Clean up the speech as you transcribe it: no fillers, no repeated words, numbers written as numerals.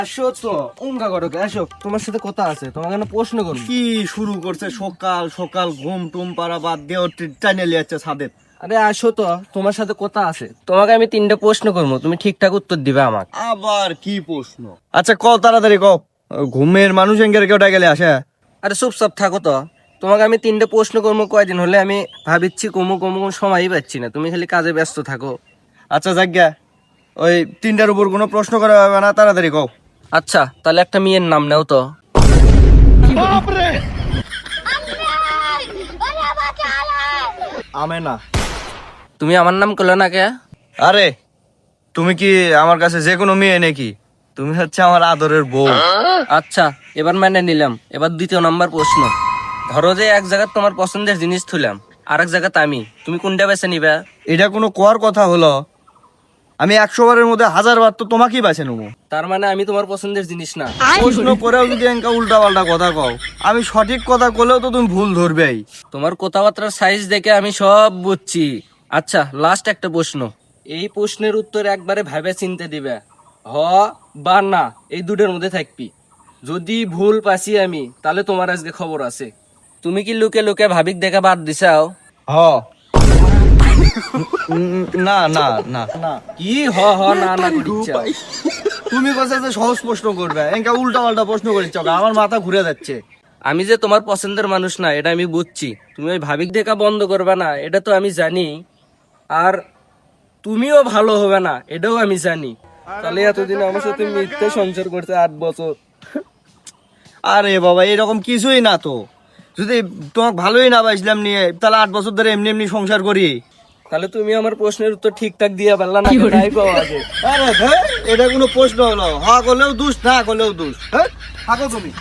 আসো তো উঙ্গা করো, আসো, তোমার সাথে কথা আছে, তোমাকে না প্রশ্ন করবো। কি শুরু করছে সকাল সকাল, ঘুম টুম পাড়া বাদ দিয়ে টাইনে লিয়াচ্ছে ছাদে। আরে আসো তো, তোমার সাথে কথা আছে, তোমাকে আমি 3টা প্রশ্ন করবো, তুমি ঠিকঠাক উত্তর দিবে আমাকে। আবার কি প্রশ্ন? আচ্ছা কও তাড়াতাড়ি কও। ঘুমের মানুষ এঙ্গের কেউটা গেলে আসে। আরে চুপচাপ থাকো তো, তোমাকে আমি 3টা প্রশ্ন করবো, কয়দিন হলে আমি ভাবিচ্ছি কমু কমু কোনো সময়ই পাচ্ছি না, তুমি খালি কাজে ব্যস্ত থাকো। আচ্ছা যাজ্ঞা, ওই 3টার উপর কোনো প্রশ্ন করা হবে না, তাড়াতাড়ি কও। আচ্ছা তাহলে একটা মেয়ের নাম নাও তো। আমেনা। তুমি আমার নাম করলে না কে? আরে তুমি কি আমার কাছে যে কোনো মেয়ে নাকি? তুমি হচ্ছে আমার আদরের বউ। আচ্ছা এবার মেনে নিলাম। এবার 2য় নম্বর প্রশ্ন, ধরো যে এক জায়গায় তোমার পছন্দের জিনিস থুলাম, আর এক জায়গাতে আমি, তুমি কোনটা বেছে নিবা? এটা কোনো কোয়ার কথা হলো? আমি 100 বারের মধ্যে 1000 বার তো তোমাকেই বাছে নেবো। তার মানে আমি তোমার পছন্দের জিনিস না? প্রশ্ন করেও যদি এঙ্কা উল্টা পাল্টা কথা কও, আমি সঠিক কথা কলেও তো তুমি ভুল ধরবেই। তোমার কথাবার্তার সাইজ দেখে আমি সব বুঝছি। আচ্ছা লাস্ট একটা প্রশ্ন, এই প্রশ্নের উত্তর একবারে ভেবে চিনতে দিবে, হ বা না, এই দুটোর মধ্যে থাকবি। যদি ভুল পাসি আমি, তাহলে তোমার আজকে খবর আছে। তুমি কি লুকে লুকে ভাবিক দেখে বাদ দিছাও? হ। না না না না, কি হ হ না না করিচ্ছাও? তুমি কথা যে সহজ প্রশ্ন করবে, এঙ্কা উল্টা পাল্টা প্রশ্ন করিচ্ছ, আমার মাথা ঘুরে যাচ্ছে। আমি যে তোমার পছন্দের মানুষ না এটা আমি বুঝছি, তুমি ওই ভাবিক দেখা বন্ধ করবে না এটা তো আমি জানি, আর তুমিও ভালো হবে না এটাও আমি জানি। তাহলে এতদিন আমার সাথে মিথ্যে সংসার করতে 8 বছর। আরে বাবা এরকম কিছুই না তো, যদি তোমাকে ভালোই না বাসলাম নিয়ে, তাহলে 8 বছর ধরে এমনি এমনি সংসার করি। তাহলে তুমি আমার প্রশ্নের উত্তর ঠিকঠাক দিয়ে পারলা না, তাই পাওয়া আগে। আরে এটা কোনো প্রশ্ন হলো? হ্যাঁ করলেও দোষ, না করলেও দোষ। হ্যাঁ থাকো তুমি।